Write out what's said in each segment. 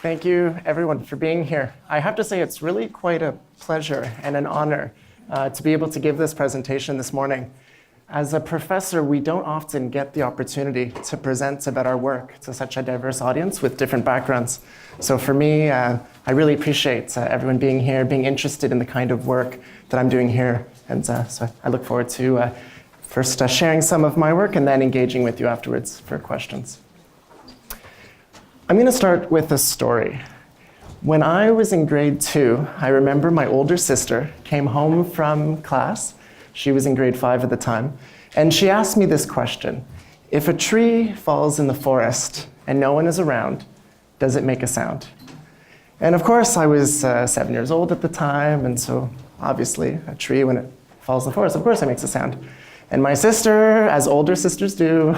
Thank you, everyone, for being here. I have to say it's really quite a pleasure and an honor to be able to give this presentation this morning. As a professor, we don't often get the opportunity to present about our work to such a diverse audience with different backgrounds. So for me, I really appreciate everyone being here, being interested in the kind of work that I'm doing here. And so I look forward to first sharing some of my work and then engaging with you afterwards for questions. I'm going to start with a story. When I was in grade 2, I remember my older sister came home from class. She was in grade 5 at the time. And she asked me this question: if a tree falls in the forest and no one is around, does it make a sound? And of course, I was 7 years old at the time. And so obviously, a tree, when it falls in the forest, of course it makes a sound. And my sister, as older sisters do,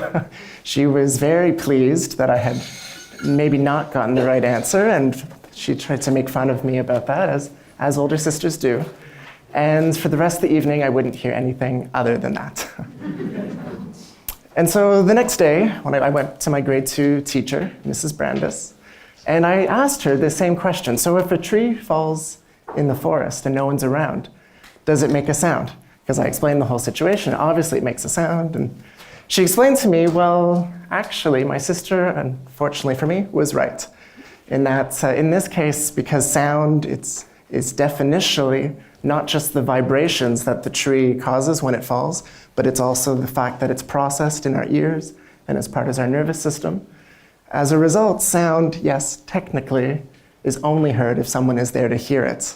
she was very pleased that I had maybe not gotten the right answer, and she tried to make fun of me about that, as older sisters do. And for the rest of the evening, I wouldn't hear anything other than that. And so the next day, when I went to my grade 2 teacher, Mrs. Brandis, and I asked her the same question. So if a tree falls in the forest and no one's around, does it make a sound? Because I explained the whole situation. Obviously, it makes a sound. And she explained to me, well, actually, my sister, unfortunately for me, was right. In that, in this case, because sound is definitionally not just the vibrations that the tree causes when it falls, but it's also the fact that it's processed in our ears and as part of our nervous system. As a result, sound, yes, technically, is only heard if someone is there to hear it.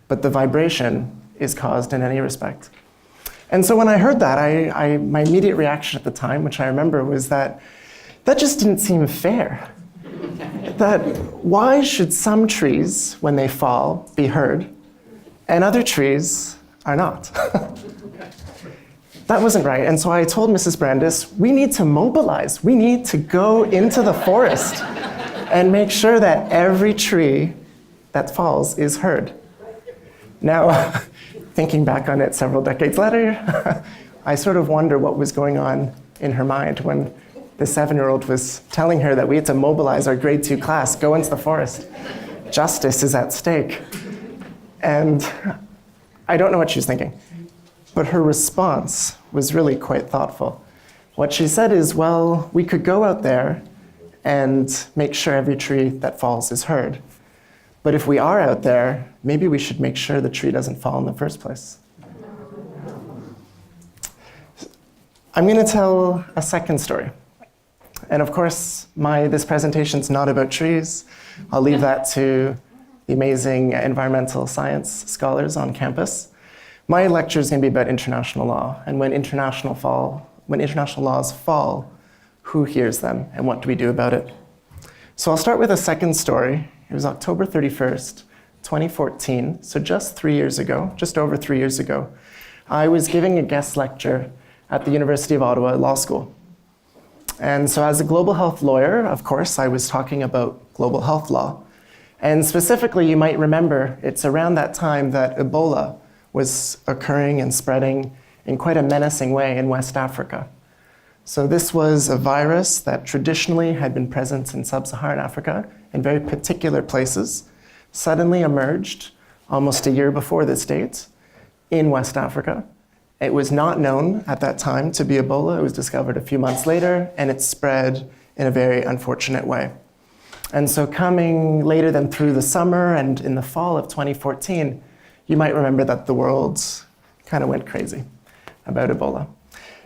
But the vibration is caused in any respect. And so when I heard that, my immediate reaction at the time, which I remember, was that just didn't seem fair. That why should some trees, when they fall, be heard, and other trees are not? That wasn't right. And so I told Mrs. Brandis, we need to mobilize. We need to go into the forest and make sure that every tree that falls is heard. Now, thinking back on it several decades later, I sort of wonder what was going on in her mind when the 7-year-old was telling her that we had to mobilize our grade 2 class, go into the forest. Justice is at stake. And I don't know what she was thinking, but her response was really quite thoughtful. What she said is, well, we could go out there and make sure every tree that falls is heard. But if we are out there, maybe we should make sure the tree doesn't fall in the first place. I'm going to tell a second story. And of course, this presentation's not about trees. I'll leave that to the amazing environmental science scholars on campus. My lecture is going to be about international law, and when international laws fall, who hears them, and what do we do about it? So I'll start with a second story. It was October 31st, 2014, so just over 3 years ago. I was giving a guest lecture at the University of Ottawa Law School. And so as a global health lawyer, of course, I was talking about global health law. And specifically, you might remember, it's around that time that Ebola was occurring and spreading in quite a menacing way in West Africa. So this was a virus that traditionally had been present in sub-Saharan Africa in very particular places, suddenly emerged almost a year before this date in West Africa. It was not known at that time to be Ebola. It was discovered a few months later, and it spread in a very unfortunate way. And so coming later than through the summer and in the fall of 2014, you might remember that the world kind of went crazy about Ebola.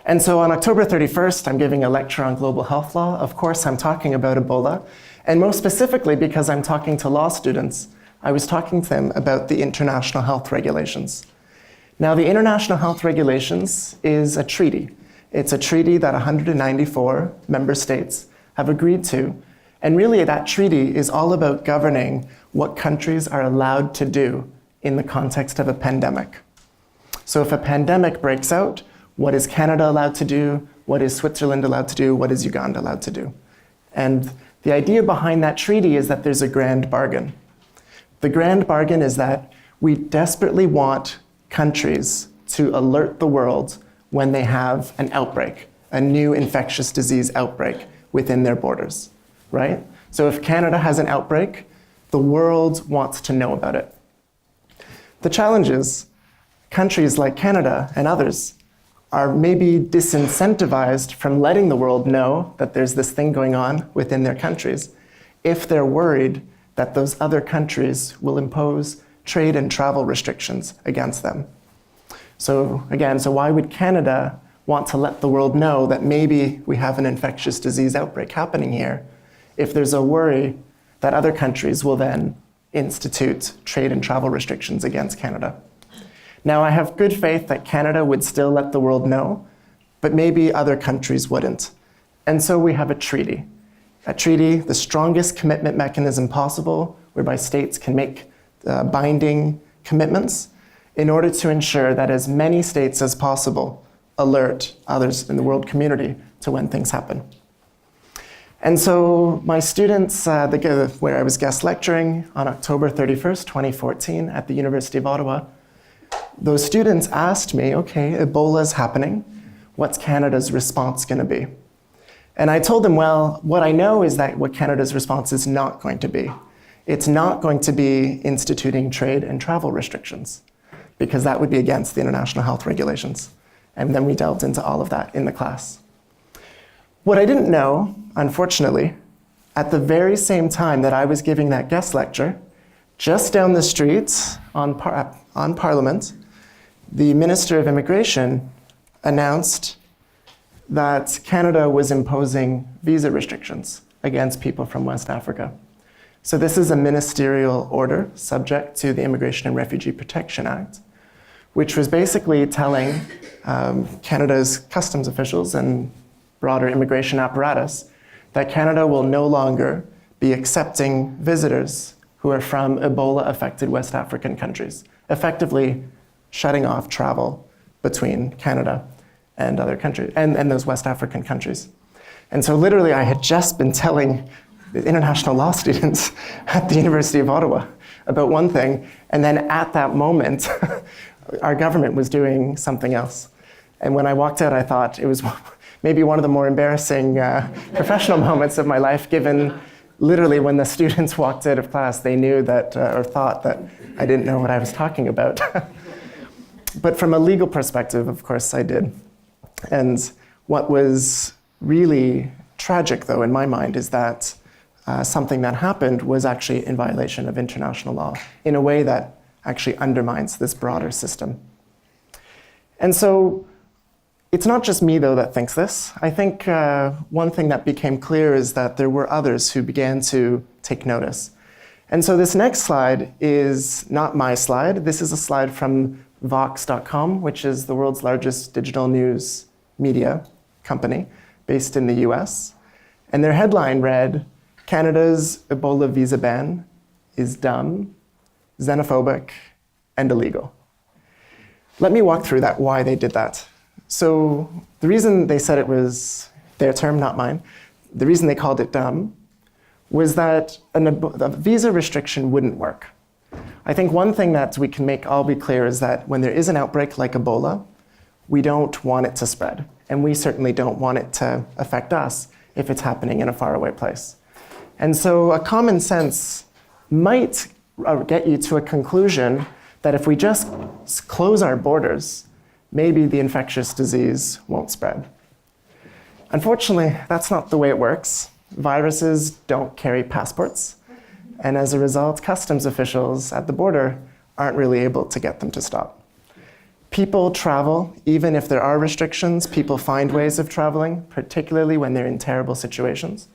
And so on October 31st, I'm giving a lecture on global health law. Of course, I'm talking about Ebola. And most specifically, because I'm talking to law students, I was talking to them about the international health regulations. Now, the international health regulations is a treaty. It's a treaty that 194 member states have agreed to. And really, that treaty is all about governing what countries are allowed to do in the context of a pandemic. So if a pandemic breaks out, what is Canada allowed to do? What is Switzerland allowed to do? What is Uganda allowed to do? And the idea behind that treaty is that there's a grand bargain. The grand bargain is that we desperately want countries to alert the world when they have an outbreak, a new infectious disease outbreak within their borders, right? So if Canada has an outbreak, the world wants to know about it. The challenge is, countries like Canada and others are maybe disincentivized from letting the world know that there's this thing going on within their countries if they're worried that those other countries will impose trade and travel restrictions against them. So again, why would Canada want to let the world know that maybe we have an infectious disease outbreak happening here if there's a worry that other countries will then institute trade and travel restrictions against Canada? Now, I have good faith that Canada would still let the world know, but maybe other countries wouldn't. And so we have a treaty. A treaty, the strongest commitment mechanism possible, whereby states can make binding commitments in order to ensure that as many states as possible alert others in the world community to when things happen. And so my students, where I was guest lecturing on October 31st, 2014 at the University of Ottawa, those students asked me, okay, Ebola is happening. What's Canada's response going to be? And I told them, well, what I know is that what Canada's response is not going to be. It's not going to be instituting trade and travel restrictions, because that would be against the international health regulations. And then we delved into all of that in the class. What I didn't know, unfortunately, at the very same time that I was giving that guest lecture, just down the street on Parliament, the Minister of Immigration announced that Canada was imposing visa restrictions against people from West Africa. So this is a ministerial order subject to the Immigration and Refugee Protection Act, which was basically telling Canada's customs officials and broader immigration apparatus that Canada will no longer be accepting visitors who are from Ebola-affected West African countries, effectively shutting off travel between Canada and other countries, and those West African countries. And so literally I had just been telling the international law students at the University of Ottawa about one thing, and then at that moment, our government was doing something else. And when I walked out, I thought it was maybe one of the more embarrassing professional moments of my life, given literally when the students walked out of class, they knew that, or thought that I didn't know what I was talking about. But from a legal perspective, of course, I did. And what was really tragic, though, in my mind, is that something that happened was actually in violation of international law in a way that actually undermines this broader system. And so it's not just me, though, that thinks this. I think one thing that became clear is that there were others who began to take notice. And so this next slide is not my slide. This is a slide from Vox.com, which is the world's largest digital news media company based in the US. And their headline read, "Canada's Ebola visa ban is dumb, xenophobic, and illegal." Let me walk through that, why they did that. So the reason they said it was their term, not mine, the reason they called it dumb was that a visa restriction wouldn't work. I think one thing that we can make all be clear is that when there is an outbreak like Ebola, we don't want it to spread. And we certainly don't want it to affect us if it's happening in a faraway place. And so a common sense might get you to a conclusion that if we just close our borders, maybe the infectious disease won't spread. Unfortunately, that's not the way it works. Viruses don't carry passports. And as a result, customs officials at the border aren't really able to get them to stop. People travel, even if there are restrictions, people find ways of traveling, particularly when they're in terrible situations.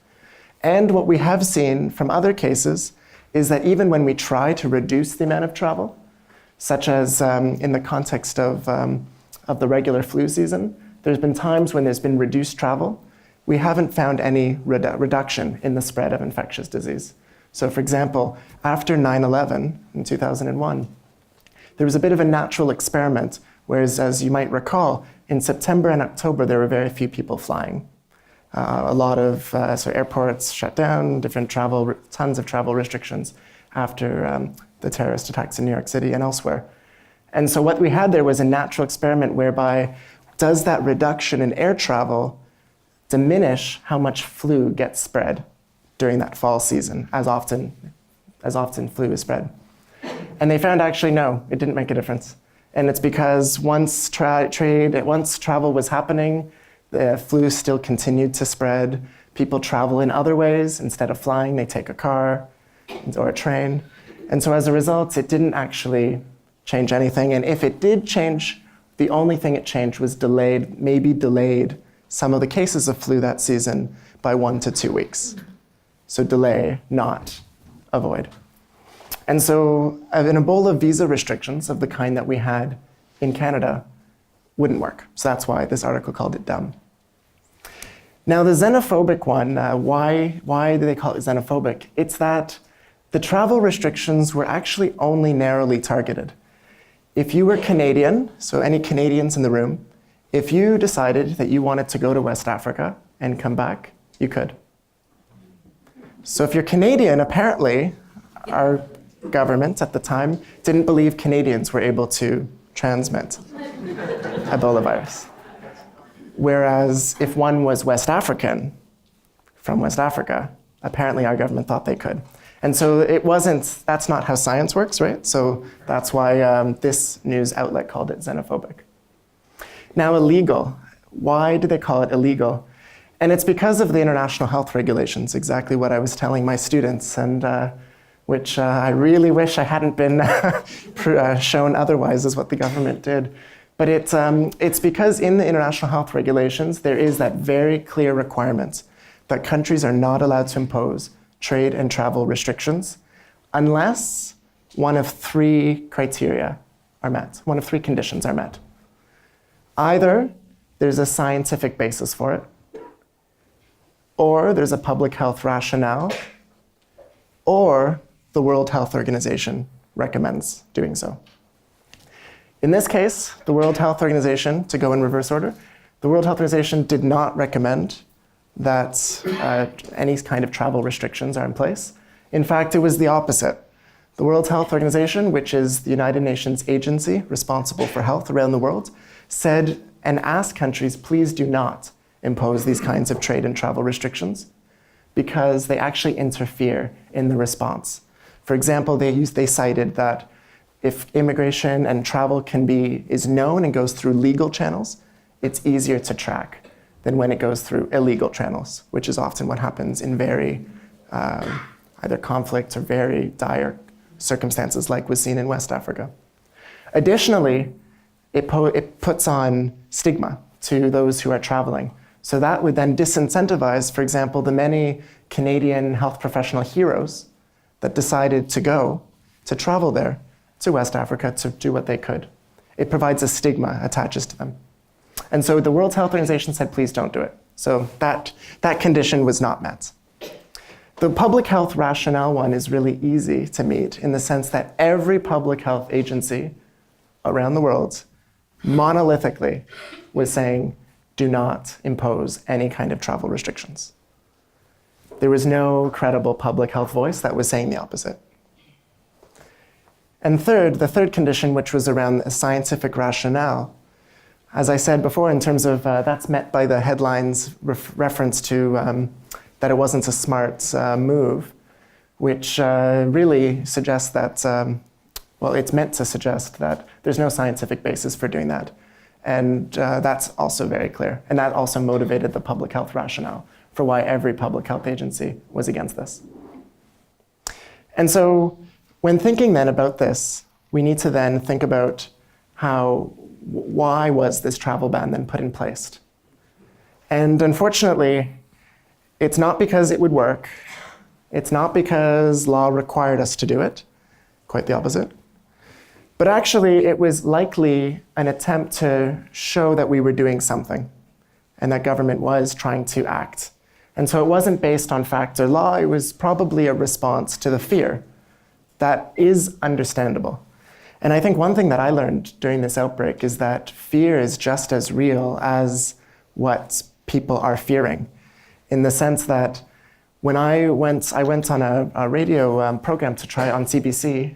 And what we have seen from other cases is that even when we try to reduce the amount of travel, such as in the context of the regular flu season, there's been times when there's been reduced travel, we haven't found any reduction in the spread of infectious disease. So for example, after 9/11 in 2001, there was a bit of a natural experiment, whereas as you might recall, in September and October, there were very few people flying. A lot of so airports shut down, different travel, tons of travel restrictions after the terrorist attacks in New York City and elsewhere. And so what we had there was a natural experiment whereby does that reduction in air travel diminish how much flu gets spread during that fall season, as often as often flu is spread. And they found actually, no, it didn't make a difference. And it's because once travel was happening, the flu still continued to spread. People travel in other ways. Instead of flying, they take a car or a train. And so as a result, it didn't actually change anything. And if it did change, the only thing it changed was maybe delayed some of the cases of flu that season by 1 to 2 weeks. So delay, not avoid. And so an Ebola visa restrictions of the kind that we had in Canada wouldn't work. So that's why this article called it dumb. Now the xenophobic one, why do they call it xenophobic? It's that the travel restrictions were actually only narrowly targeted. If you were Canadian, so any Canadians in the room, if you decided that you wanted to go to West Africa and come back, you could. So if you're Canadian, apparently, our government at the time didn't believe Canadians were able to transmit Ebola virus. Whereas if one was West African, from West Africa, apparently our government thought they could. And so that's not how science works, right? So that's why this news outlet called it xenophobic. Now illegal. Why do they call it illegal? And it's because of the international health regulations, exactly what I was telling my students, and which I really wish I hadn't been shown otherwise is what the government did. But it's because in the international health regulations, there is that very clear requirement that countries are not allowed to impose trade and travel restrictions unless one of 3 criteria are met, one of 3 conditions are met. Either there's a scientific basis for it, or there's a public health rationale, or the World Health Organization recommends doing so. In this case, the World Health Organization, to go in reverse order, the World Health Organization did not recommend that any kind of travel restrictions are in place. In fact, it was the opposite. The World Health Organization, which is the United Nations agency responsible for health around the world, said and asked countries, please do not impose these kinds of trade and travel restrictions because they actually interfere in the response. For example, they cited that if immigration and travel is known and goes through legal channels, it's easier to track than when it goes through illegal channels, which is often what happens in very either conflict or very dire circumstances like was seen in West Africa. Additionally, it puts on stigma to those who are traveling. So that would then disincentivize, for example, the many Canadian health professional heroes that decided to travel there to West Africa to do what they could. It provides a stigma attaches to them. And so the World Health Organization said, please don't do it. So that condition was not met. The public health rationale one is really easy to meet in the sense that every public health agency around the world monolithically was saying, do not impose any kind of travel restrictions. There was no credible public health voice that was saying the opposite. And the third condition, which was around a scientific rationale, as I said before, in terms of that's met by the headline's reference to that it wasn't a smart move, which really suggests that, it's meant to suggest that there's no scientific basis for doing that. And that's also very clear. And that also motivated the public health rationale for why every public health agency was against this. And so when thinking then about this, we need to then think about why was this travel ban then put in place? And unfortunately, it's not because it would work. It's not because law required us to do it, quite the opposite. But actually, it was likely an attempt to show that we were doing something and that government was trying to act. And so it wasn't based on fact or law, it was probably a response to the fear that is understandable. And I think one thing that I learned during this outbreak is that fear is just as real as what people are fearing, in the sense that when I went on a radio program to try on CBC,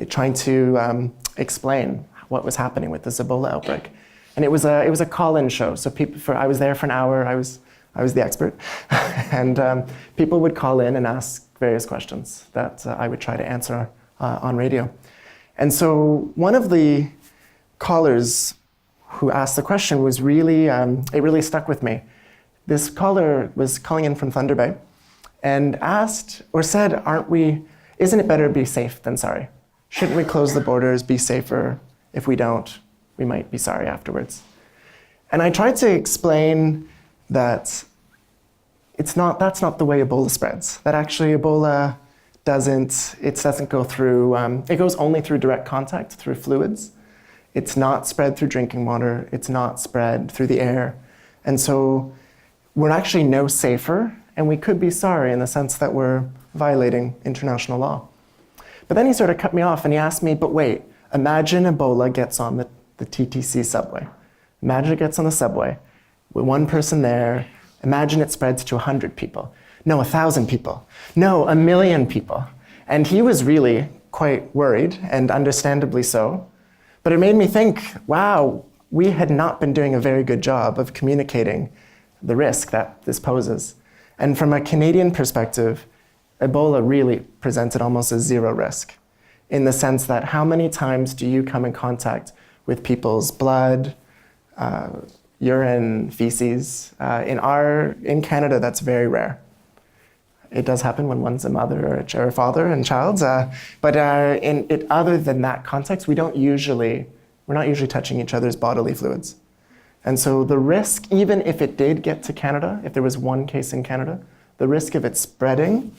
trying to explain what was happening with this Ebola outbreak. And it was a call-in show. So I was there for an hour. I was the expert. And people would call in and ask various questions that I would try to answer on radio. And so one of the callers who asked the question was really, it really stuck with me. This caller was calling in from Thunder Bay and asked or said, isn't it better to be safe than sorry? Shouldn't we close the borders, be safer? If we don't, we might be sorry afterwards. And I tried to explain that that's not the way Ebola spreads. That actually Ebola doesn't go through, it goes only through direct contact, through fluids. It's not spread through drinking water. It's not spread through the air. And so we're actually no safer, and we could be sorry in the sense that we're violating international law. But then he sort of cut me off and he asked me, but wait, imagine Ebola gets on the TTC subway. Imagine it gets on the subway with one person there. Imagine it spreads to 100 people. No, 1,000 people. No, 1,000,000 people. And he was really quite worried, and understandably so. But it made me think, wow, we had not been doing a very good job of communicating the risk that this poses. And from a Canadian perspective, Ebola really presented almost a zero risk, in the sense that how many times do you come in contact with people's blood, urine, feces? In Canada, that's very rare. It does happen when one's a mother or a father and child, but other than that context, we're not usually touching each other's bodily fluids. And so the risk, even if it did get to Canada, if there was one case in Canada, the risk of it spreading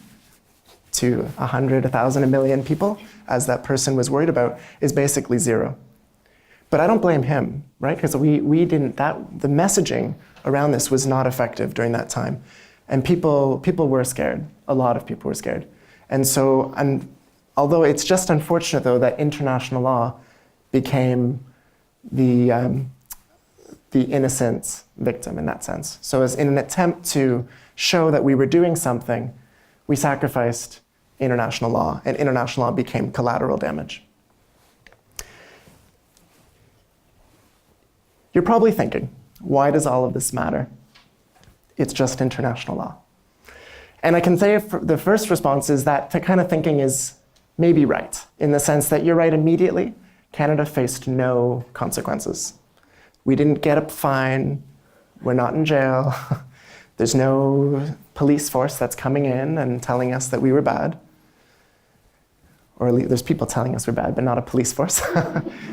to 100, 1,000, 1,000,000 people, as that person was worried about, is basically zero. But I don't blame him, right? Because the messaging around this was not effective during that time. And people were scared. A lot of people were scared. And so, although it's just unfortunate, though, that international law became the innocent victim in that sense. So as in an attempt to show that we were doing something, we sacrificed international law, and international law became collateral damage. You're probably thinking, why does all of this matter? It's just international law. And I can say the first response is that kind of thinking is maybe right, in the sense that you're right immediately. Canada faced no consequences. We didn't get a fine. We're not in jail. There's no police force that's coming in and telling us that we were bad. Or at least there's people telling us we're bad, but not a police force.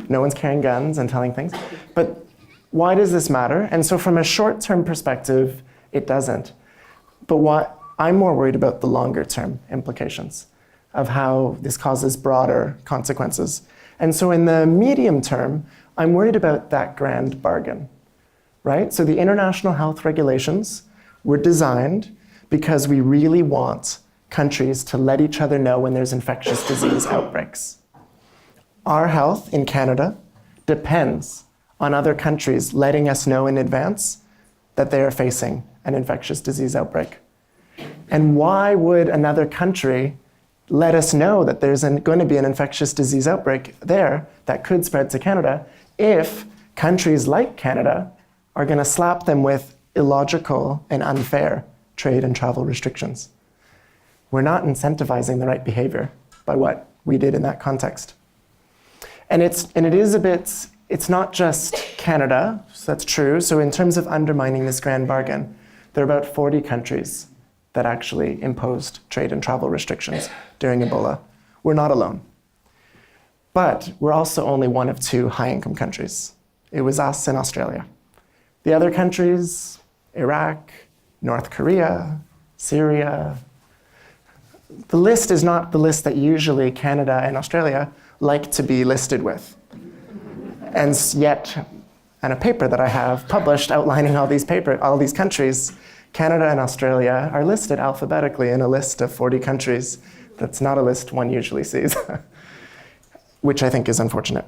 No one's carrying guns and telling things. But why does this matter? And so from a short-term perspective, it doesn't. But I'm more worried about the longer-term implications of how this causes broader consequences. And so in the medium term, I'm worried about that grand bargain, right? So the international health regulations were designed because we really want countries to let each other know when there's infectious disease outbreaks. Our health in Canada depends on other countries letting us know in advance that they are facing an infectious disease outbreak. And why would another country let us know that there's going to be an infectious disease outbreak there that could spread to Canada if countries like Canada are going to slap them with illogical and unfair trade and travel restrictions? We're not incentivizing the right behavior by what we did in that context. And it's not just Canada, so that's true. So in terms of undermining this grand bargain, there are about 40 countries that actually imposed trade and travel restrictions during Ebola. We're not alone. But we're also only one of 2 high-income countries. It was us and Australia. The other countries, Iraq, North Korea, Syria. The list is not the list that usually Canada and Australia like to be listed with. And yet, in a paper that I have published outlining all these countries, Canada and Australia are listed alphabetically in a list of 40 countries. That's not a list one usually sees, which I think is unfortunate.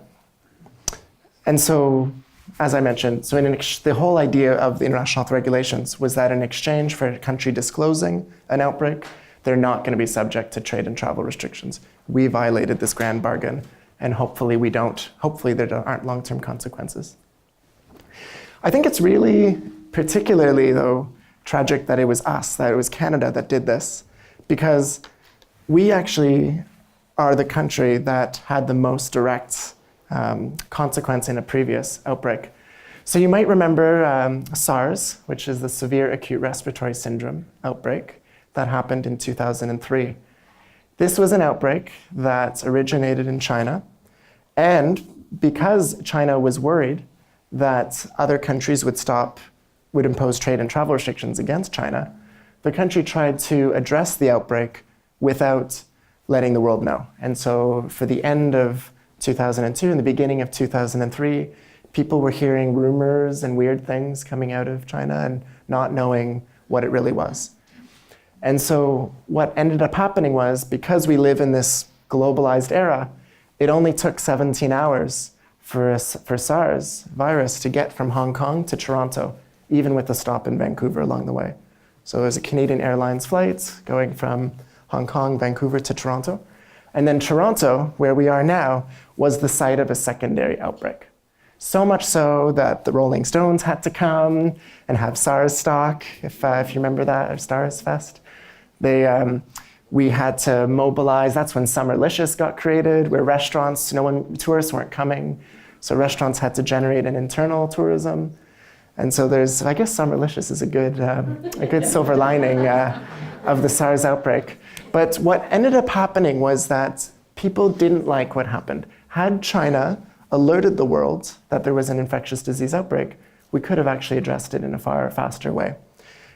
And so, as I mentioned, the whole idea of the international health regulations was that in exchange for a country disclosing an outbreak, they're not going to be subject to trade and travel restrictions. We violated this grand bargain, and hopefully there aren't long-term consequences. I think it's really particularly, though, tragic that it was us, that it was Canada that did this, because we actually are the country that had the most direct consequence in a previous outbreak. So you might remember SARS, which is the Severe Acute Respiratory Syndrome outbreak that happened in 2003. This was an outbreak that originated in China, and because China was worried that other countries would impose trade and travel restrictions against China, the country tried to address the outbreak without letting the world know. And so for the end of 2002 and the beginning of 2003, people were hearing rumors and weird things coming out of China and not knowing what it really was. And so what ended up happening was, because we live in this globalized era, it only took 17 hours for SARS virus to get from Hong Kong to Toronto, even with a stop in Vancouver along the way. So it was a Canadian Airlines flight going from Hong Kong, Vancouver to Toronto. And then Toronto, where we are now, was the site of a secondary outbreak. So much so that the Rolling Stones had to come and have SARS stock, if you remember that, or SARS Fest. We had to mobilize. That's when Summerlicious got created, where restaurants, tourists weren't coming. So restaurants had to generate an internal tourism. And so I guess Summerlicious is a good silver lining of the SARS outbreak. But what ended up happening was that people didn't like what happened. Had China alerted the world that there was an infectious disease outbreak, we could have actually addressed it in a far faster way.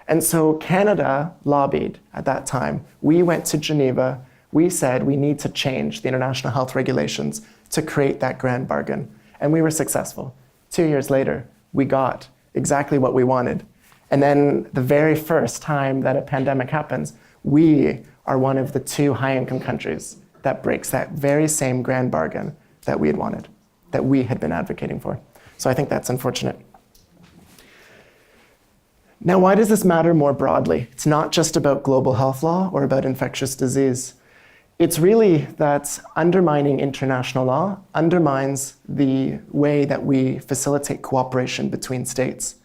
And so Canada lobbied at that time. We went to Geneva. We said we need to change the international health regulations to create that grand bargain. And we were successful. 2 years later, we got exactly what we wanted. And then the very first time that a pandemic happens, we are one of the 2 high-income countries that breaks that very same grand bargain that we had wanted, that we had been advocating for. So I think that's unfortunate. Now, why does this matter more broadly? It's not just about global health law or about infectious disease. It's really that undermining international law undermines the way that we facilitate cooperation between states.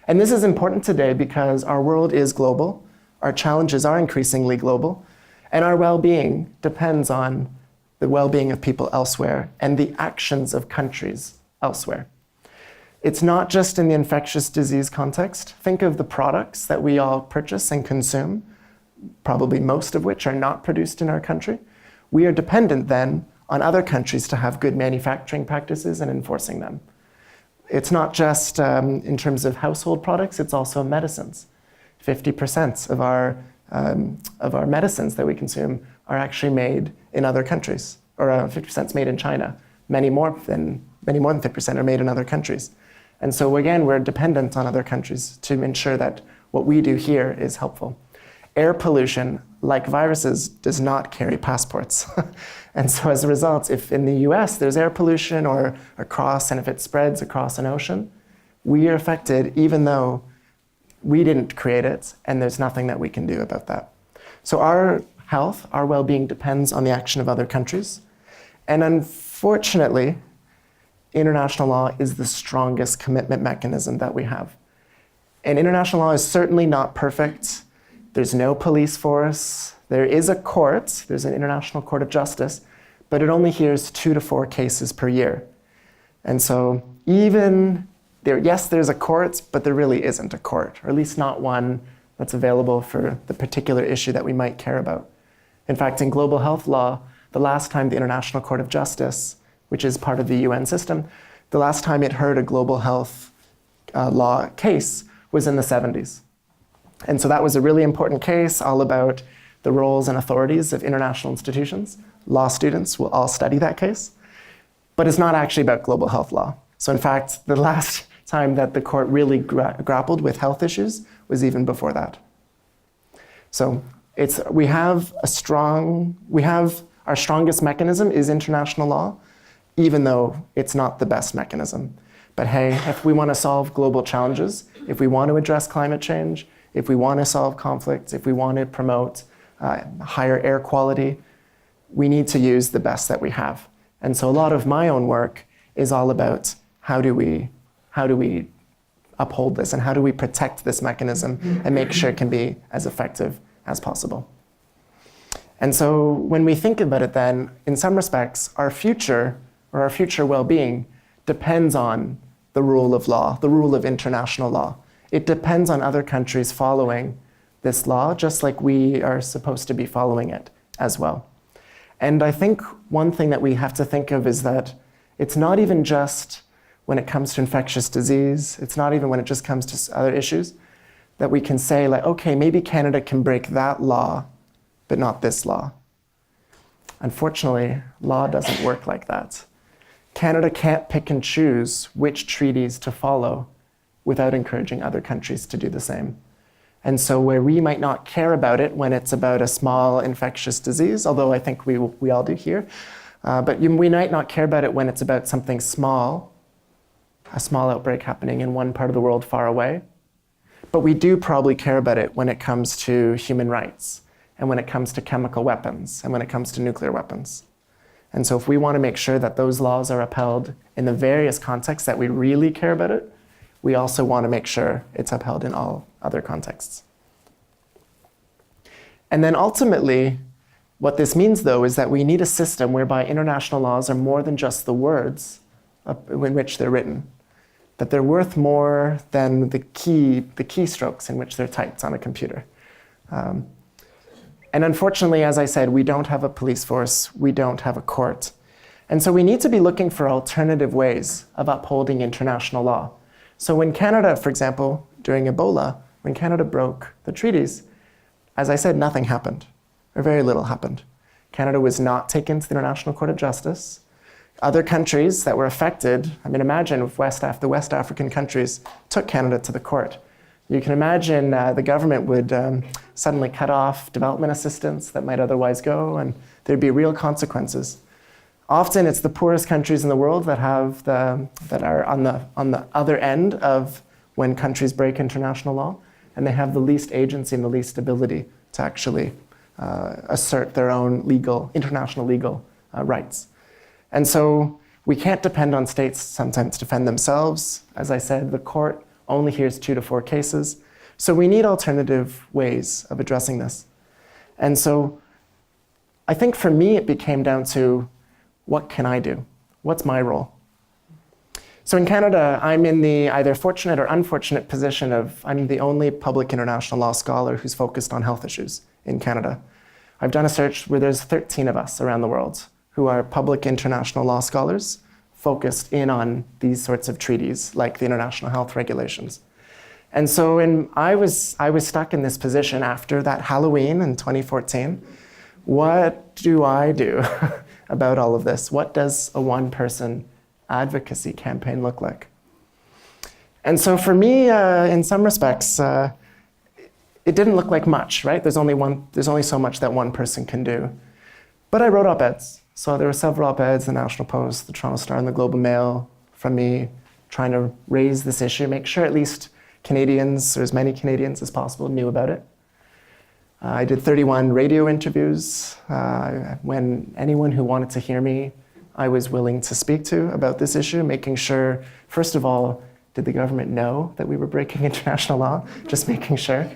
And this is important today because our world is global, our challenges are increasingly global, and our well-being depends on the well-being of people elsewhere and the actions of countries elsewhere. It's not just in the infectious disease context. Think of the products that we all purchase and consume, probably most of which are not produced in our country. We are dependent then on other countries to have good manufacturing practices and enforcing them. It's not just in terms of household products, it's also medicines. 50% of our medicines that we consume are actually made in other countries, or 50% is made in China. Many more than 50% are made in other countries. And so again, we're dependent on other countries to ensure that what we do here is helpful. Air pollution, like viruses, does not carry passports. And so as a result, if in the US there's air pollution or across, and if it spreads across an ocean, we are affected even though we didn't create it, and there's nothing that we can do about that. So our health, our well-being depends on the action of other countries. And unfortunately, international law is the strongest commitment mechanism that we have. And international law is certainly not perfect. There's no police force. There is a court. There's an International Court of Justice, but it only hears 2 to 4 cases per year. And so even there, yes, there's a court, but there really isn't a court, or at least not one that's available for the particular issue that we might care about. In fact, in global health law, the last time the International Court of Justice, which is part of the UN system, the last time it heard a global health law case was in the 70s. And so that was a really important case all about the roles and authorities of international institutions. Law students will all study that case, but it's not actually about global health law. So in fact, the last time that the court really grappled with health issues was even before that. So we have our strongest mechanism is international law, even though it's not the best mechanism. But hey, if we want to solve global challenges, if we want to address climate change, if we want to solve conflicts, if we want to promote higher air quality, we need to use the best that we have. And so a lot of my own work is all about how do we uphold this and how do we protect this mechanism and make sure it can be as effective as possible. And so when we think about it then, in some respects, our future or our future well-being depends on the rule of law, the rule of international law. It depends on other countries following this law, just like we are supposed to be following it as well. And I think one thing that we have to think of is that it's not even just when it comes to infectious disease, it's not even when it just comes to other issues, that we can say, like, okay, maybe Canada can break that law, but not this law. Unfortunately, law doesn't work like that. Canada can't pick and choose which treaties to follow without encouraging other countries to do the same. And so where we might not care about it when it's about a small infectious disease, although I think we all do here, but we might not care about it when it's about something small, a small outbreak happening in one part of the world far away. But we do probably care about it when it comes to human rights, and when it comes to chemical weapons, and when it comes to nuclear weapons. And so if we want to make sure that those laws are upheld in the various contexts that we really care about it, we also want to make sure it's upheld in all other contexts. And then ultimately, what this means, though, is that we need a system whereby international laws are more than just the words in which they're written, that they're worth more than the keystrokes in which they're typed on a computer. And unfortunately, as I said, we don't have a police force, we don't have a court. And so we need to be looking for alternative ways of upholding international law. So when Canada, for example, during Ebola, when Canada broke the treaties, as I said, nothing happened, or very little happened. Canada was not taken to the International Court of Justice. Other countries that were affected, I mean, imagine if the West African countries took Canada to the court. You can imagine the government would suddenly cut off development assistance that might otherwise go, and there'd be real consequences. Often it's the poorest countries in the world that are on the other end of when countries break international law, and they have the least agency and the least ability to actually assert their own international legal rights. And so we can't depend on states sometimes to defend themselves. As I said, the court only hears 2 to 4 cases. So we need alternative ways of addressing this. And so I think for me, it became down to, what can I do? What's my role? So in Canada, I'm in the either fortunate or unfortunate position of I'm the only public international law scholar who's focused on health issues in Canada. I've done a search where there's 13 of us around the world who are public international law scholars focused in on these sorts of treaties, like the international health regulations. And so I was stuck in this position after that Halloween in 2014. What do I do about all of this? What does a one-person advocacy campaign look like? And so for me, in some respects, it didn't look like much, right? There's only so much that one person can do. But I wrote op-eds. So there were several op-eds, the National Post, the Toronto Star, and the Globe and Mail, from me trying to raise this issue, make sure at least Canadians, or as many Canadians as possible, knew about it. I did 31 radio interviews. When anyone who wanted to hear me, I was willing to speak to about this issue, making sure, first of all, did the government know that we were breaking international law? Just making sure.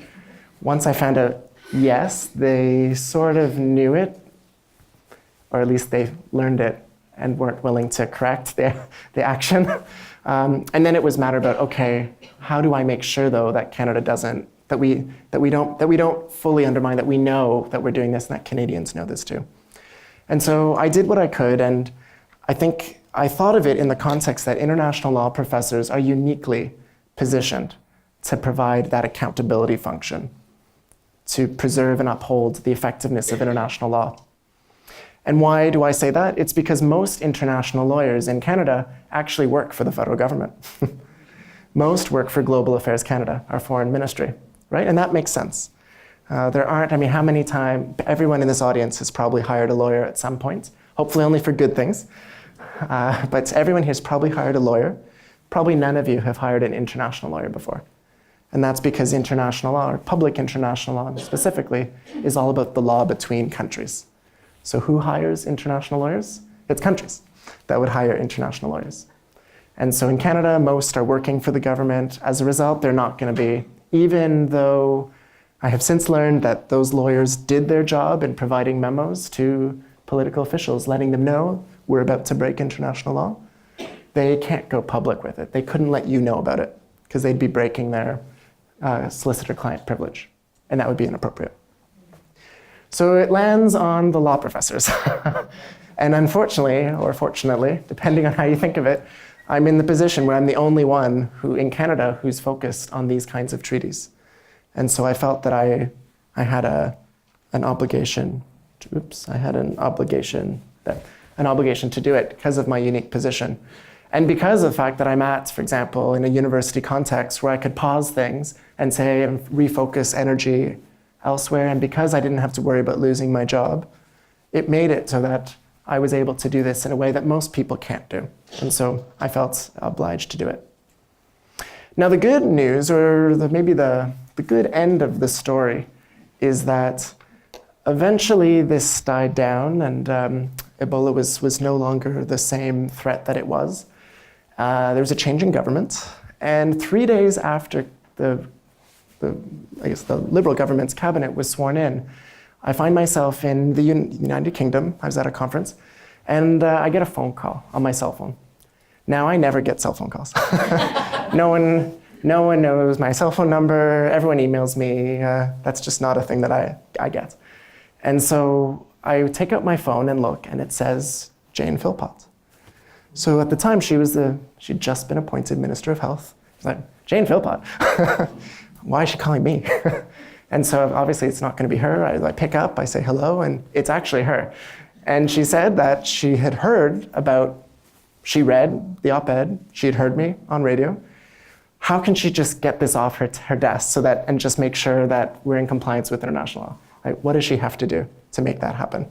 Once I found out, yes, they sort of knew it, or at least they learned it and weren't willing to correct the action. And then it was a matter about, okay, how do I make sure though that Canada doesn't, that we don't fully undermine, that we know that we're doing this and that Canadians know this too. And so I did what I could, and I think I thought of it in the context that international law professors are uniquely positioned to provide that accountability function, to preserve and uphold the effectiveness of international law. And why do I say that? It's because most international lawyers in Canada actually work for the federal government. Most work for Global Affairs Canada, our foreign ministry, right? And that makes sense. There aren't, how many times, everyone in this audience has probably hired a lawyer at some point, hopefully only for good things. But everyone here's probably hired a lawyer. Probably none of you have hired an international lawyer before. And that's because international law, or public international law specifically, is all about the law between countries. So who hires international lawyers? It's countries that would hire international lawyers. And so in Canada, most are working for the government. As a result, they're not going to be, even though I have since learned that those lawyers did their job in providing memos to political officials, letting them know we're about to break international law. They can't go public with it. They couldn't let you know about it because they'd be breaking their solicitor-client privilege, and that would be inappropriate. So it lands on the law professors. And unfortunately, or fortunately, depending on how you think of it, I'm in the position where I'm the only one in Canada who's focused on these kinds of treaties. And so I felt that I had an obligation to do it because of my unique position. And because of the fact that I'm at, for example, in a university context where I could pause things and say and refocus energy elsewhere, and because I didn't have to worry about losing my job, it made it so that I was able to do this in a way that most people can't do. And so I felt obliged to do it. Now the good news, or maybe the good end of the story, is that eventually this died down and Ebola was no longer the same threat that it was. There was a change in government, and 3 days after the Liberal government's cabinet was sworn in, I find myself in the United Kingdom. I was at a conference, and I get a phone call on my cell phone. Now, I never get cell phone calls. No one knows my cell phone number. Everyone emails me. That's just not a thing that I get. And so I take out my phone and look, and it says Jane Philpott. So at the time, she'd just been appointed Minister of Health. I was like, Jane Philpott? Why is she calling me? And so obviously it's not going to be her. I pick up, I say hello, and it's actually her. And she said that she had she read the op-ed, she had heard me on radio. How can she just get this off her desk and just make sure that we're in compliance with international law? Like, what does she have to do to make that happen?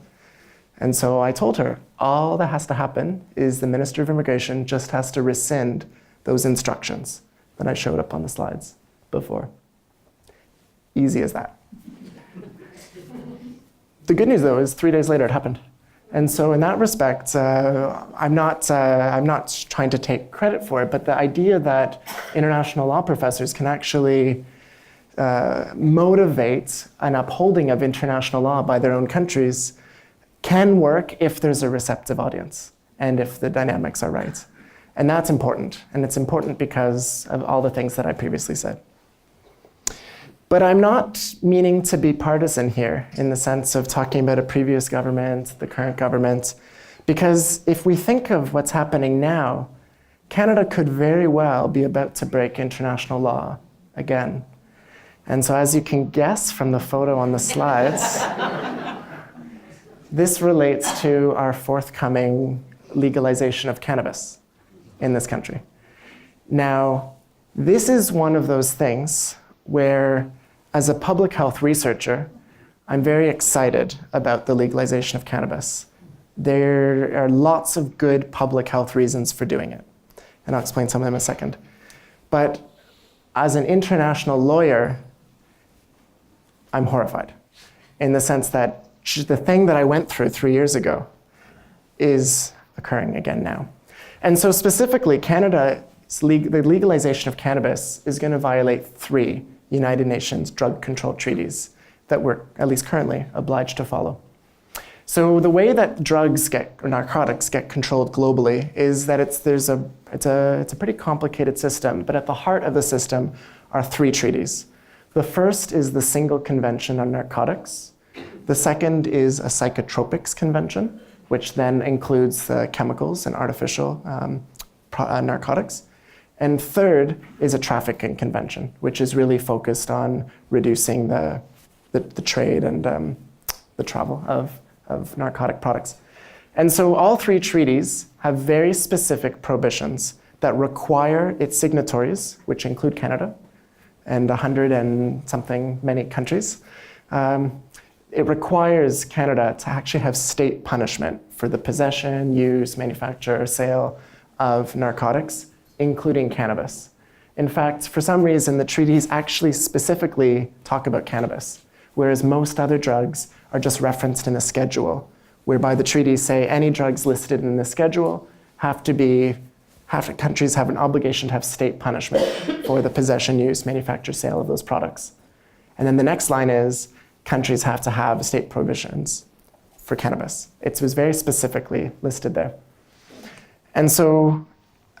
And so I told her, all that has to happen is the Minister of Immigration just has to rescind those instructions that I showed up on the slides before. Easy as that. The good news, though, is 3 days later it happened. And so in that respect, I'm not trying to take credit for it, but the idea that international law professors can actually motivate an upholding of international law by their own countries can work if there's a receptive audience and if the dynamics are right. And that's important. And it's important because of all the things that I previously said. But I'm not meaning to be partisan here in the sense of talking about a previous government, the current government, because if we think of what's happening now, Canada could very well be about to break international law again. And so as you can guess from the photo on the slides, this relates to our forthcoming legalization of cannabis in this country. Now, this is one of those things where, as a public health researcher, I'm very excited about the legalization of cannabis. There are lots of good public health reasons for doing it, and I'll explain some of them in a second. But as an international lawyer, I'm horrified in the sense that the thing that I went through 3 years ago is occurring again now. And so specifically, the legalization of cannabis is going to violate 3 United Nations drug control treaties that we're, at least currently, obliged to follow. So the way that narcotics get controlled globally is that it's a pretty complicated system, but at the heart of the system are 3 treaties. The first is the Single Convention on Narcotics. The second is a Psychotropics Convention, which then includes chemicals and artificial narcotics. And third is a Trafficking Convention, which is really focused on reducing the trade and the travel of narcotic products. And so all 3 treaties have very specific prohibitions that require its signatories, which include Canada, and 100 and something many countries. It requires Canada to actually have state punishment for the possession, use, manufacture, or sale of narcotics, including cannabis. In fact, for some reason, the treaties actually specifically talk about cannabis, whereas most other drugs are just referenced in a schedule, whereby the treaties say any drugs listed in the schedule countries have an obligation to have state punishment for the possession, use, manufacture, sale of those products. And then the next line is countries have to have state prohibitions for cannabis. It was very specifically listed there. And so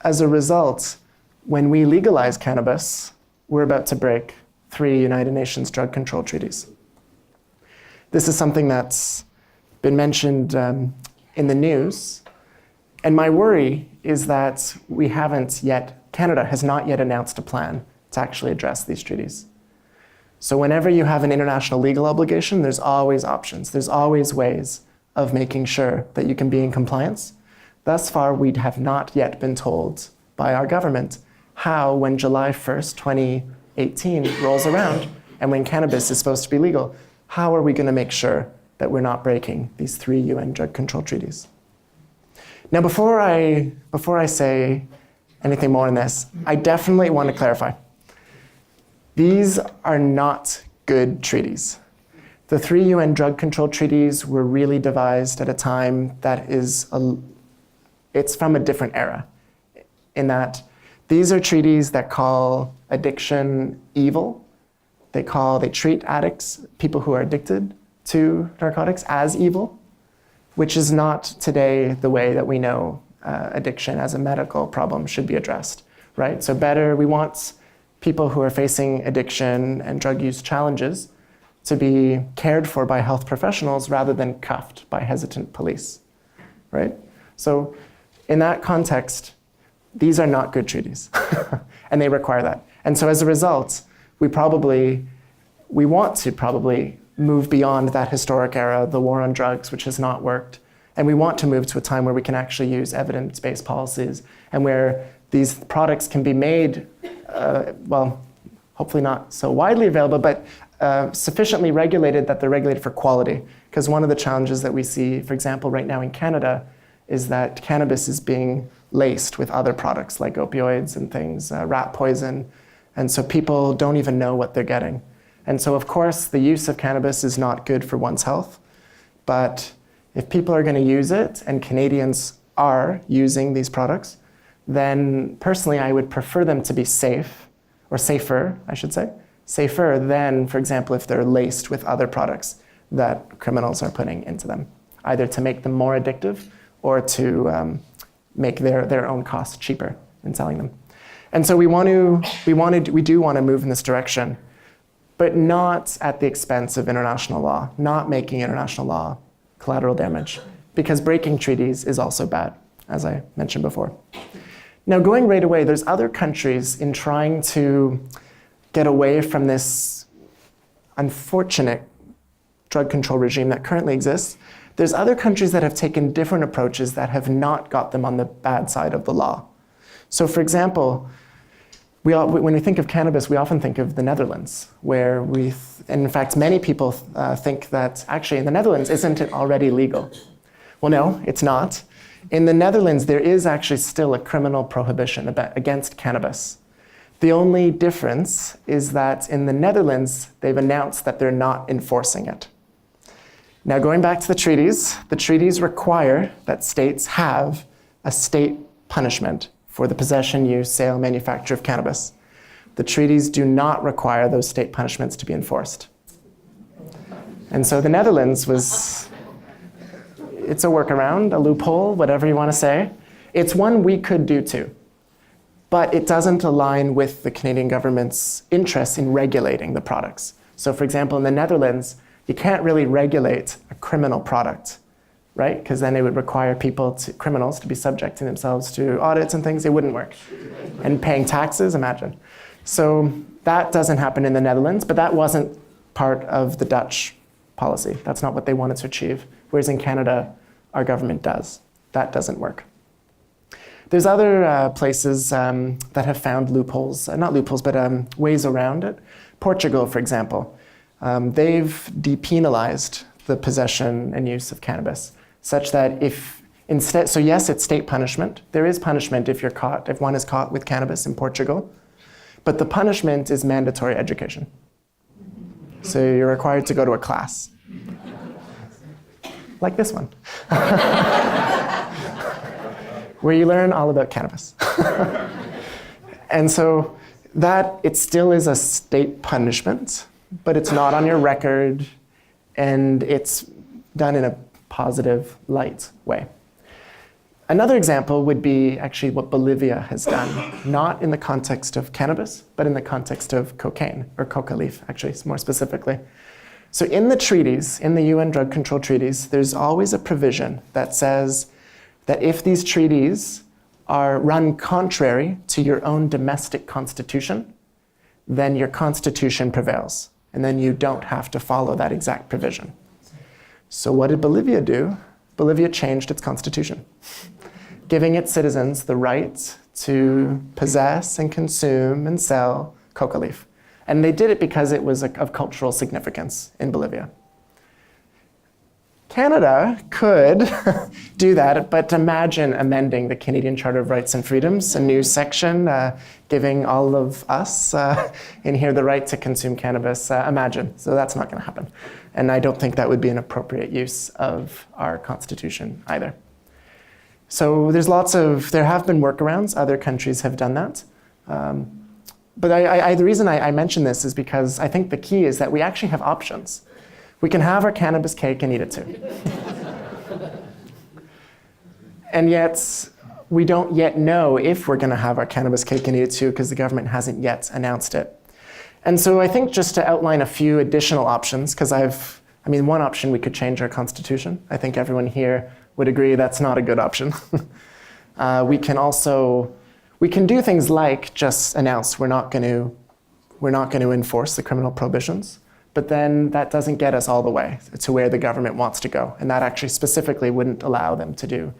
as a result, when we legalize cannabis, we're about to break 3 United Nations drug control treaties. This is something that's been mentioned in the news. And my worry is that Canada has not yet announced a plan to actually address these treaties. So whenever you have an international legal obligation, there's always options. There's always ways of making sure that you can be in compliance. Thus far, we have not yet been told by our government how, when July 1st, 2018 rolls around, and when cannabis is supposed to be legal, how are we going to make sure that we're not breaking these 3 UN drug control treaties? Now, before I say anything more on this, I definitely want to clarify. These are not good treaties. The 3 UN drug control treaties were really devised at a time that it's from a different era, in that these are treaties that call addiction evil. They treat addicts, people who are addicted to narcotics, as evil, which is not today the way that we know addiction as a medical problem should be addressed, right? So we want people who are facing addiction and drug use challenges to be cared for by health professionals rather than cuffed by hesitant police, right? So in that context, these are not good treaties, and they require that. And so as a result, we want to probably move beyond that historic era, the war on drugs, which has not worked, and we want to move to a time where we can actually use evidence-based policies and where these products can be made, hopefully not so widely available, but sufficiently regulated that they're regulated for quality. Because one of the challenges that we see, for example, right now in Canada, is that cannabis is being laced with other products like opioids and things, rat poison, and so people don't even know what they're getting. And so, of course, the use of cannabis is not good for one's health, but if people are going to use it, and Canadians are using these products, then personally I would prefer them to be safe, or safer, I should say, safer than, for example, if they're laced with other products that criminals are putting into them, either to make them more addictive or to make their own costs cheaper in selling them. And so we do want to move in this direction, but not at the expense of international law, not making international law collateral damage, because breaking treaties is also bad, as I mentioned before. Now, going right away, there's other countries in trying to get away from this unfortunate drug control regime that currently exists. There's other countries that have taken different approaches that have not got them on the bad side of the law. So, for example, when we think of cannabis, we often think of the Netherlands, where and in fact, many people think that actually in the Netherlands, isn't it already legal? Well, no, it's not. In the Netherlands, there is actually still a criminal prohibition against cannabis. The only difference is that in the Netherlands, they've announced that they're not enforcing it. Now, going back to the treaties require that states have a state punishment for the possession, use, sale, manufacture of cannabis. The treaties do not require those state punishments to be enforced. And so the Netherlands it's a workaround, a loophole, whatever you want to say. It's one we could do too, but it doesn't align with the Canadian government's interest in regulating the products. So for example, in the Netherlands, you can't really regulate a criminal product, right? Because then it would require criminals to be subjecting themselves to audits and things. It wouldn't work. And paying taxes, imagine. So that doesn't happen in the Netherlands, but that wasn't part of the Dutch policy. That's not what they wanted to achieve. Whereas in Canada, our government does. That doesn't work. There's other places that have found loopholes, not loopholes, but ways around it. Portugal, for example, they've depenalized the possession and use of cannabis, such that so yes, it's state punishment. There is punishment if one is caught with cannabis in Portugal, but the punishment is mandatory education. So you're required to go to a class, like this one, where you learn all about cannabis. And so it still is a state punishment, but it's not on your record, and it's done in a positive, light way. Another example would be actually what Bolivia has done, not in the context of cannabis, but in the context of cocaine, or coca leaf, actually, more specifically. So in the treaties, in the UN drug control treaties, there's always a provision that says that if these treaties are run contrary to your own domestic constitution, then your constitution prevails, and then you don't have to follow that exact provision. So what did Bolivia do? Bolivia changed its constitution, giving its citizens the right to possess and consume and sell coca leaf. And they did it because it was of cultural significance in Bolivia. Canada could do that, but imagine amending the Canadian Charter of Rights and Freedoms, a new section giving all of us in here the right to consume cannabis. Imagine. So that's not going to happen. And I don't think that would be an appropriate use of our Constitution either. So there have been workarounds. Other countries have done that. But the reason I mention this is because I think the key is that we actually have options. We can have our cannabis cake and eat it too. And yet, we don't yet know if we're going to have our cannabis cake and eat it too because the government hasn't yet announced it. And so I think just to outline a few additional options, because one option, we could change our constitution. I think everyone here would agree that's not a good option. We can do things like just announce we're not going to enforce the criminal prohibitions, but then that doesn't get us all the way to where the government wants to go. And that actually specifically wouldn't allow them to do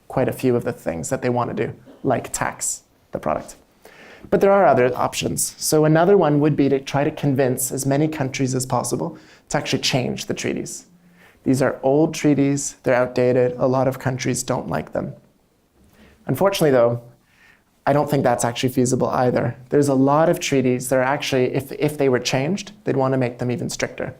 quite a few of the things that they want to do, like tax the product. But there are other options. So another one would be to try to convince as many countries as possible to actually change the treaties. These are old treaties, they're outdated, a lot of countries don't like them. Unfortunately though, I don't think that's actually feasible either. There's a lot of treaties that are actually, if they were changed, they'd want to make them even stricter.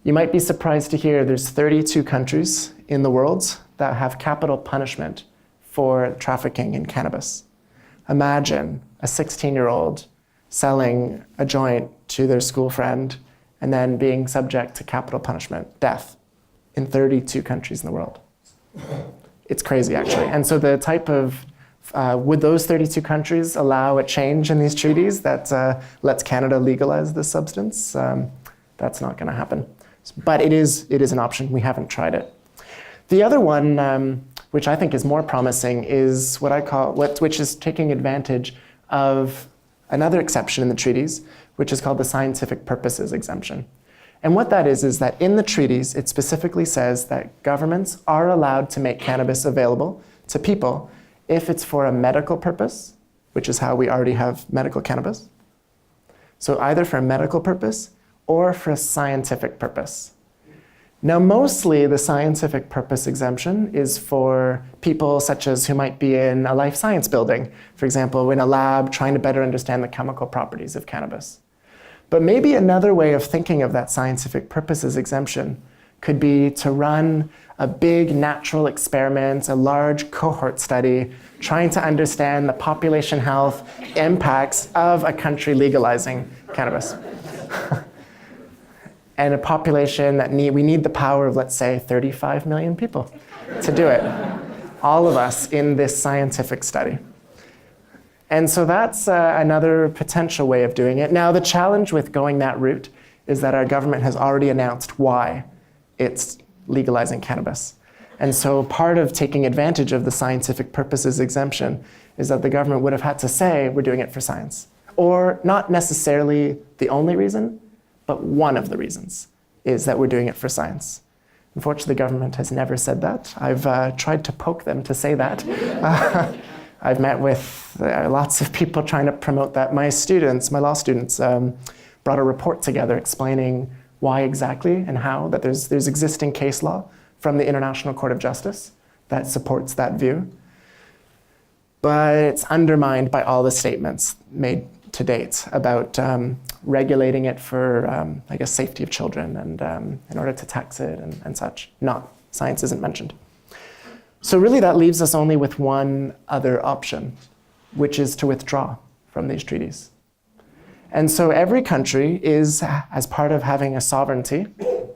You might be surprised to hear there's 32 countries in the world that have capital punishment for trafficking in cannabis. Imagine a 16-year-old selling a joint to their school friend and then being subject to capital punishment, death, in 32 countries in the world. It's crazy, actually. And so the type of would those 32 countries allow a change in these treaties that lets Canada legalize this substance? That's not going to happen. But it is an option. We haven't tried it. The other one, which I think is more promising, is which is taking advantage of another exception in the treaties, which is called the scientific purposes exemption. And what that is that in the treaties, it specifically says that governments are allowed to make cannabis available to people if it's for a medical purpose, which is how we already have medical cannabis. So either for a medical purpose or for a scientific purpose. Now, mostly the scientific purpose exemption is for people such as who might be in a life science building, for example, in a lab trying to better understand the chemical properties of cannabis. But maybe another way of thinking of that scientific purposes exemption could be to run a big natural experiment, a large cohort study, trying to understand the population health impacts of a country legalizing cannabis. And a population that we need the power of, let's say, 35 million people to do it. All of us in this scientific study. And so that's another potential way of doing it. Now, the challenge with going that route is that our government has already announced why it's legalizing cannabis. And so part of taking advantage of the scientific purposes exemption is that the government would have had to say, we're doing it for science. Or not necessarily the only reason, but one of the reasons is that we're doing it for science. Unfortunately, the government has never said that. I've tried to poke them to say that. I've met with lots of people trying to promote that. My law students, brought a report together explaining why exactly and how, that there's existing case law from the International Court of Justice that supports that view. But it's undermined by all the statements made to date about regulating it for, safety of children and in order to tax it and such. Science isn't mentioned. So really that leaves us only with one other option, which is to withdraw from these treaties. And so every country is, as part of having a sovereignty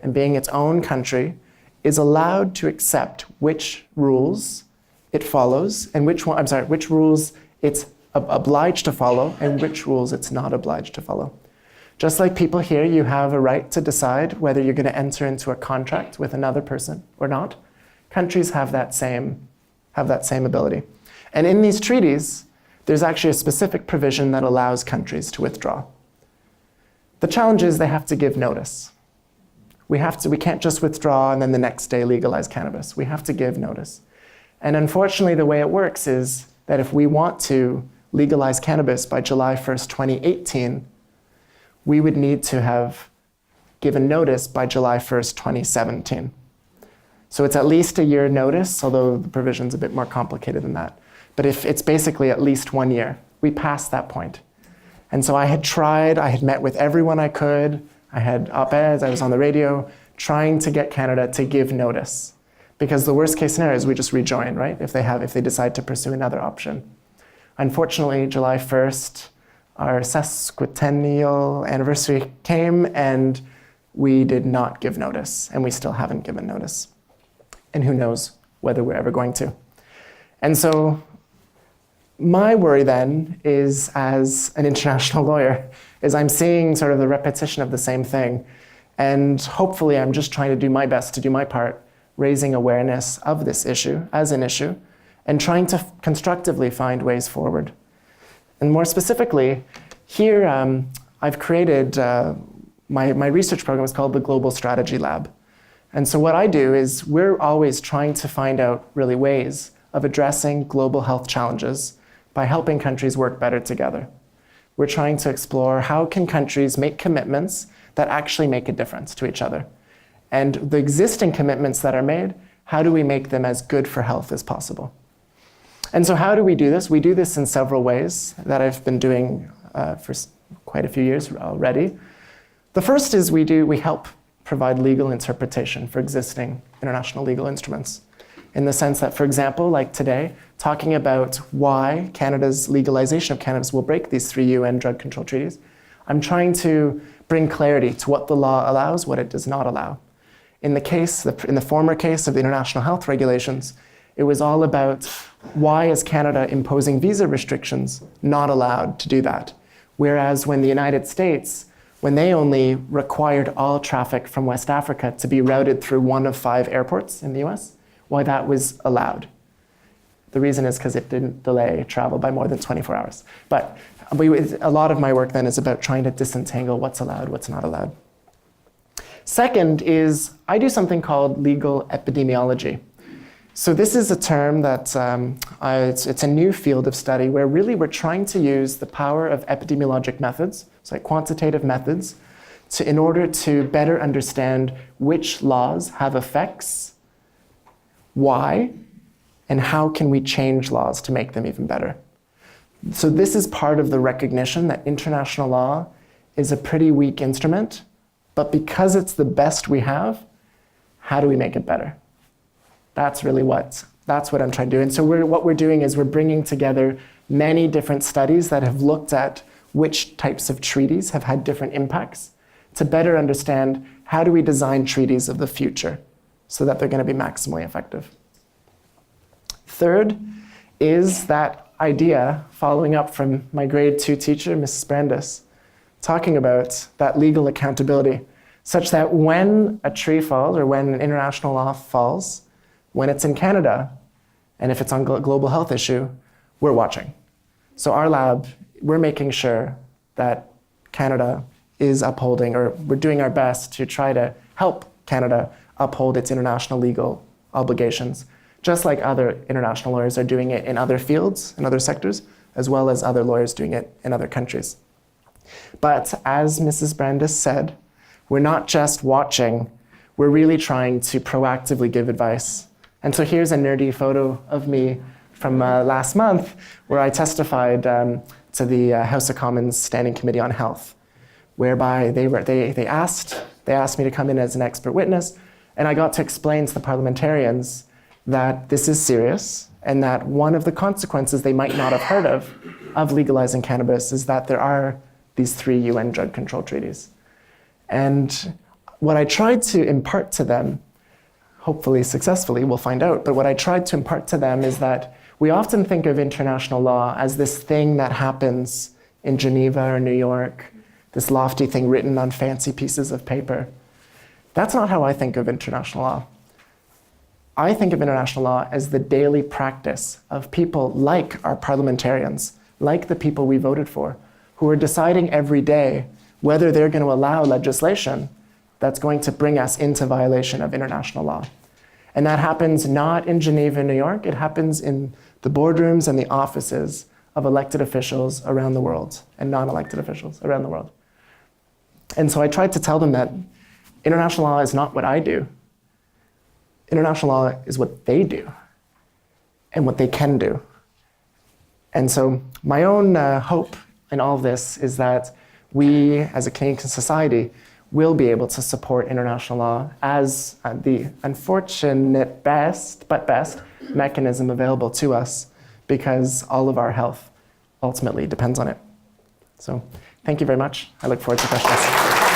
and being its own country, is allowed to accept which rules it follows and which rules it's obliged to follow and which rules it's not obliged to follow. Just like people here, you have a right to decide whether you're going to enter into a contract with another person or not. Countries have that same ability. And in these treaties, there's actually a specific provision that allows countries to withdraw. The challenge is they have to give notice. We can't just withdraw and then the next day legalize cannabis. We have to give notice. And unfortunately, the way it works is that if we want to legalize cannabis by July 1st, 2018, we would need to have given notice by July 1st, 2017. So it's at least a year notice, although the provision's a bit more complicated than that. But if it's basically at least 1 year, we passed that point. And so I had met with everyone I could. I had op-eds, I was on the radio, trying to get Canada to give notice. Because the worst case scenario is we just rejoin, right? If they decide to pursue another option. Unfortunately, July 1st, our sesquicentennial anniversary came and we did not give notice, and we still haven't given notice. And who knows whether we're ever going to. And so my worry then is, as an international lawyer, is I'm seeing sort of the repetition of the same thing. And hopefully I'm just trying to do my best to do my part, raising awareness of this issue as an issue, and trying to constructively find ways forward. And more specifically, here I've created, my research program is called the Global Strategy Lab. And so what I do is we're always trying to find out really ways of addressing global health challenges by helping countries work better together. We're trying to explore how can countries make commitments that actually make a difference to each other. And the existing commitments that are made, how do we make them as good for health as possible? And so how do we do this? We do this in several ways that I've been doing for quite a few years already. The first is we help provide legal interpretation for existing international legal instruments. In the sense that, for example, like today, talking about why Canada's legalization of cannabis will break these 3 UN drug control treaties, I'm trying to bring clarity to what the law allows, what it does not allow. In the former case of the international health regulations, it was all about why is Canada imposing visa restrictions not allowed to do that? Whereas when the United States, when they only required all traffic from West Africa to be routed through one of 5 airports in the US, why that was allowed. The reason is because it didn't delay travel by more than 24 hours. But a lot of my work then is about trying to disentangle what's allowed, what's not allowed. Second is I do something called legal epidemiology. So this is a term that it's a new field of study where really we're trying to use the power of epidemiologic methods, so like quantitative methods, in order to better understand which laws have effects, why, and how can we change laws to make them even better. So this is part of the recognition that international law is a pretty weak instrument, but because it's the best we have, how do we make it better? That's what I'm trying to do. And so what we're doing is we're bringing together many different studies that have looked at which types of treaties have had different impacts to better understand how do we design treaties of the future so that they're going to be maximally effective. Third is that idea following up from my grade 2 teacher, Mrs. Brandis, talking about that legal accountability, such that when a tree falls or when an international law falls, when it's in Canada, and if it's on a global health issue, we're watching. So our lab, we're making sure that Canada is upholding, or we're doing our best to try to help Canada uphold its international legal obligations, just like other international lawyers are doing it in other fields, in other sectors, as well as other lawyers doing it in other countries. But as Mrs. Brandis said, we're not just watching, we're really trying to proactively give advice. And so here's a nerdy photo of me from last month where I testified to the House of Commons Standing Committee on Health, whereby they asked me to come in as an expert witness, and I got to explain to the parliamentarians that this is serious and that one of the consequences they might not have heard of legalizing cannabis is that there are these 3 UN drug control treaties. And what I tried to impart to them, hopefully successfully, we'll find out, but what I tried to impart to them is that we often think of international law as this thing that happens in Geneva or New York, this lofty thing written on fancy pieces of paper. That's not how I think of international law. I think of international law as the daily practice of people like our parliamentarians, like the people we voted for, who are deciding every day whether they're going to allow legislation that's going to bring us into violation of international law. And that happens not in Geneva, New York, it happens in the boardrooms and the offices of elected officials around the world and non-elected officials around the world. And so I tried to tell them that international law is not what I do. International law is what they do and what they can do. And so my own hope in all of this is that we, as a Canadian society, will be able to support international law as the unfortunate best mechanism available to us, because all of our health ultimately depends on it. So thank you very much. I look forward to questions.